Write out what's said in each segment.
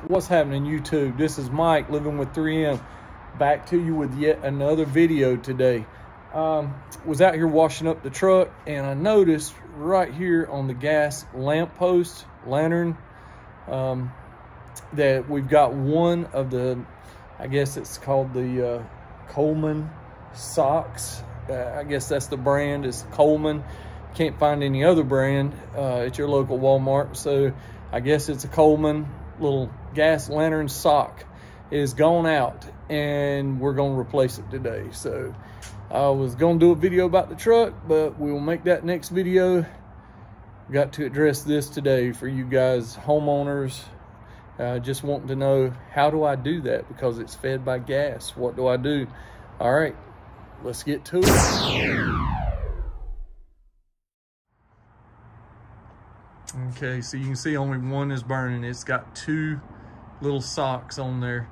What's happening, YouTube? This is Mike, living with 3M, back to you with yet another video today. Was out here washing up the truck, and I noticed right here on the gas lantern, that we've got one of the, I guess it's called the Coleman socks. I guess that's the brand, is Coleman. Can't find any other brand at your local Walmart, so I guess it's a Coleman little gas lantern sock. Is gone out, and we're gonna replace it today. So I was gonna do a video about the truck, but we will make that next video. Got to address this today for you guys homeowners just wanting to know, how do I do that? Because it's fed by gas. What do I do? All right, let's get to it. Okay, so you can see only one is burning. It's got two little socks on there.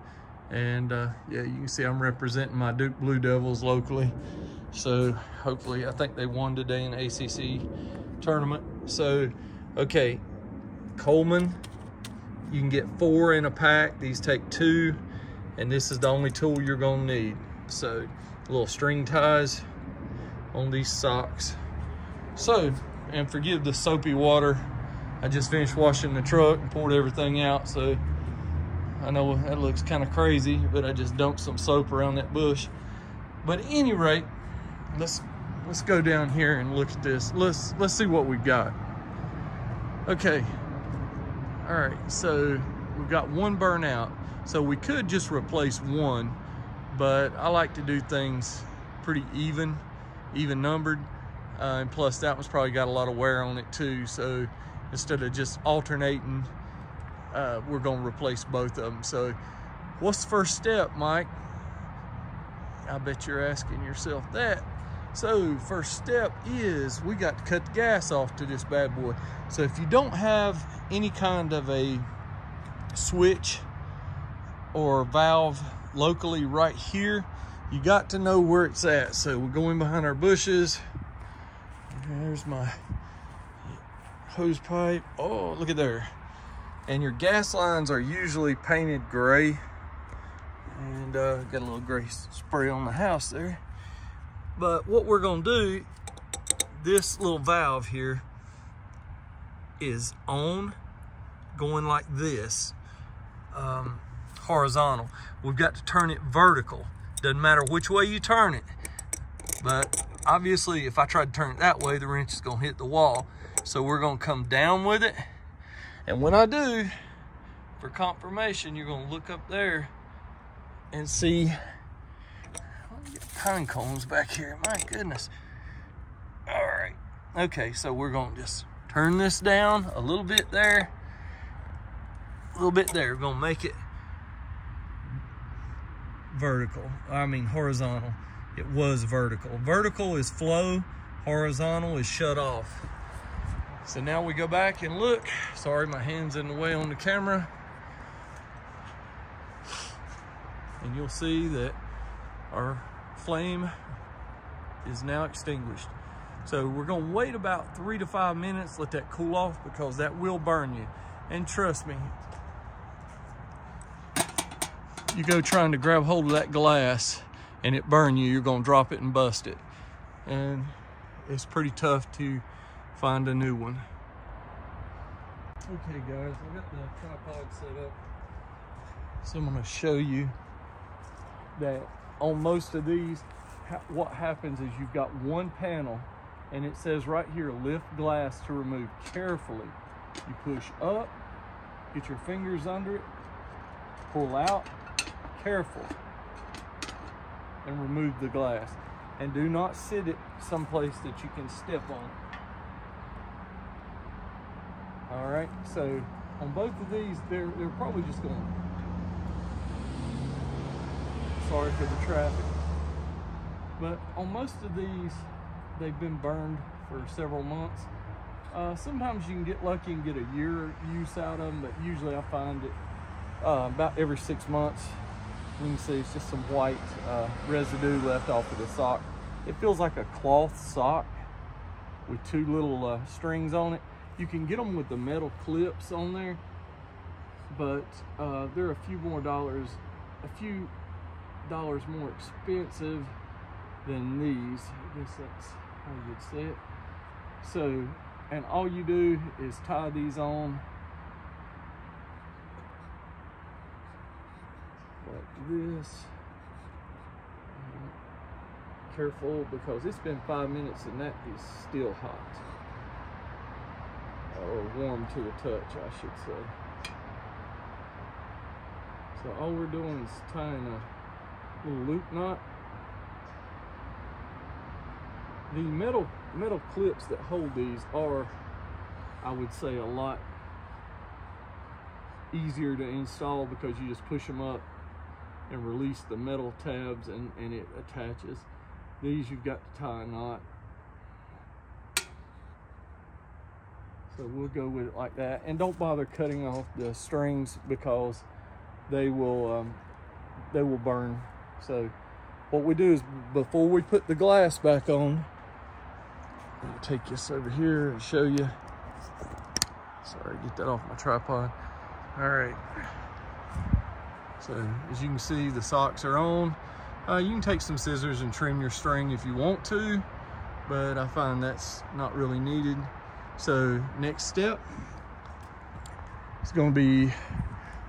And yeah, you can see I'm representing my Duke Blue Devils locally. So hopefully, I think they won today in the ACC tournament. So, okay, Coleman, you can get 4 in a pack. These take 2, and this is the only tool you're gonna need. So, little string ties on these socks. So, and forgive the soapy water. I just finished washing the truck and poured everything out, so I know that looks kind of crazy, but I just dumped some soap around that bush. But at any rate, let's go down here and look at this. Let's see what we got. Okay. All right, so we've got one burnout. So we could just replace one, but I like to do things pretty even numbered. And plus that one's probably got a lot of wear on it too. So instead of just alternating, we're gonna replace both of them. So what's the first step, Mike? I bet you're asking yourself that. So first step is we got to cut the gas off to this bad boy. So if you don't have any kind of a switch or valve locally right here, you got to know where it's at. So we're going behind our bushes. There's my hose pipe. Oh, look at there. And your gas lines are usually painted gray. And got a little gray spray on the house there. But what we're gonna do, this little valve here is on, going like this, horizontal. We've got to turn it vertical. Doesn't matter which way you turn it. But obviously, if I try to turn it that way, the wrench is gonna hit the wall. So we're gonna come down with it. And when I do, for confirmation, you're gonna look up there and see, let me get pine cones back here, my goodness. All right, okay, so we're gonna just turn this down a little bit there, a little bit there. We're gonna make it horizontal. It was vertical. Vertical is flow, horizontal is shut off. So now we go back and look. Sorry, my hand's in the way on the camera. And you'll see that our flame is now extinguished. So we're gonna wait about 3 to 5 minutes, let that cool off, because that will burn you. And trust me, you go trying to grab hold of that glass and it burn you, you're gonna drop it and bust it. And it's pretty tough to find a new one. Okay guys, I got the tripod set up. So I'm gonna show you that on most of these, what happens is you've got one panel and it says right here, lift glass to remove. Carefully, you push up, get your fingers under it, pull out, careful, and remove the glass. And do not sit it someplace that you can step on. All right, so on both of these, they're probably just going, sorry for the traffic, but on most of these, they've been burned for several months. Sometimes you can get lucky and get a year use out of them, but usually I find it about every 6 months. You can see it's just some white residue left off of the sock. It feels like a cloth sock with 2 little strings on it. You can get them with the metal clips on there. but they're a few dollars more expensive than these. I guess that's how you'd say it. So, and all you do is tie these on like this. Careful, because it's been 5 minutes and that is still hot, or warm to the touch, I should say. So all we're doing is tying a little loop knot. The metal clips that hold these are, I would say, a lot easier to install, because you just push them up and release the metal tabs and it attaches. These you've got to tie a knot. So we'll go with it like that, and don't bother cutting off the strings because they will burn. So what we do is, before we put the glass back on, I'll take this over here and show you. Sorry, get that off my tripod. All right. So as you can see, the socks are on. You can take some scissors and trim your string if you want to, but I find that's not really needed. So next step is going to be,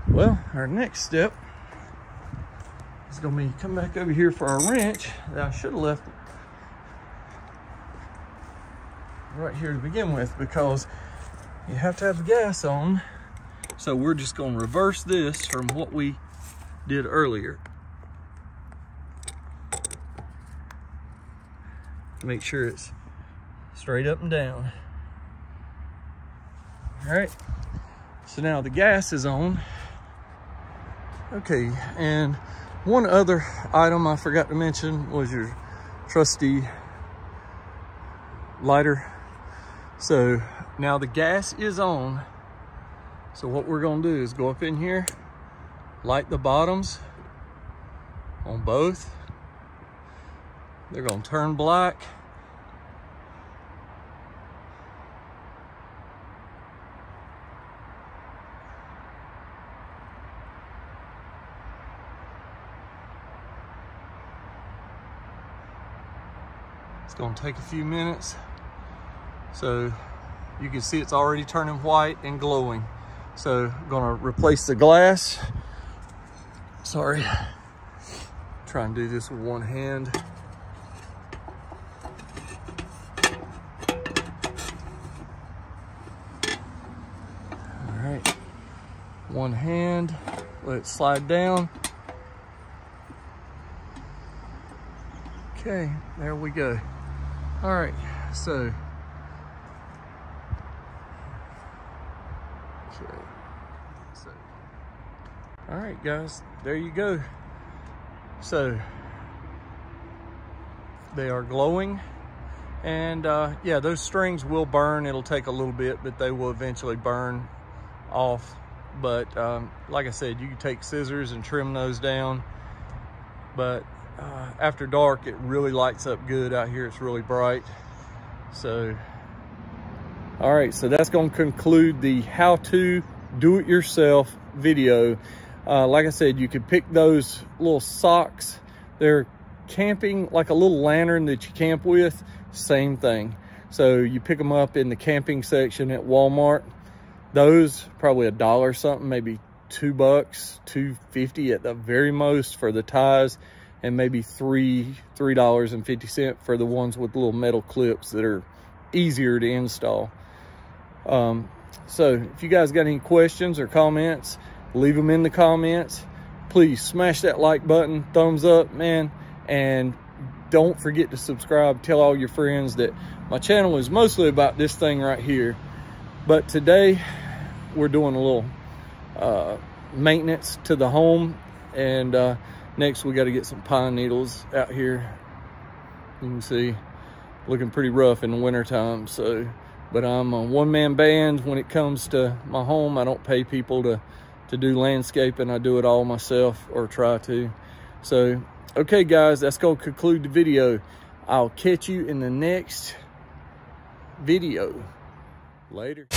well, our next step is going to be come back over here for our wrench that I should have left right here to begin with, because you have to have the gas on. So we're just going to reverse this from what we did earlier. Make sure it's straight up and down. All right, so now the gas is on. Okay, and one other item I forgot to mention was your trusty lighter. So now the gas is on. So what we're gonna do is go up in here, light the bottoms on both. They're gonna turn black. It's gonna take a few minutes. So you can see it's already turning white and glowing. So I'm gonna replace the glass. Sorry, try and do this with one hand. All right, one hand, let it slide down. Okay, there we go. All right, so all right, guys, there you go. So they are glowing, and yeah, those strings will burn. It'll take a little bit, but they will eventually burn off. But like I said, you can take scissors and trim those down. But after dark, it really lights up good out here. It's really bright. So all right, so that's going to conclude the how to do it yourself video. Like I said, you could pick those little socks. They're camping, like a little lantern that you camp with, same thing. So you pick them up in the camping section at Walmart. Those probably $1 something, maybe $2, $2.50 at the very most for the ties, and maybe $3.50 for the ones with little metal clips that are easier to install. So if you guys got any questions or comments, leave them in the comments. Please smash that like button, thumbs up, man, and don't forget to subscribe. Tell all your friends that my channel is mostly about this thing right here, but today we're doing a little maintenance to the home, and next we got to get some pine needles out here. You can see looking pretty rough in the winter time. So, but I'm a one-man band when it comes to my home. I don't pay people to do landscaping. I do it all myself, or try to. So okay guys, that's gonna conclude the video. I'll catch you in the next video. Later.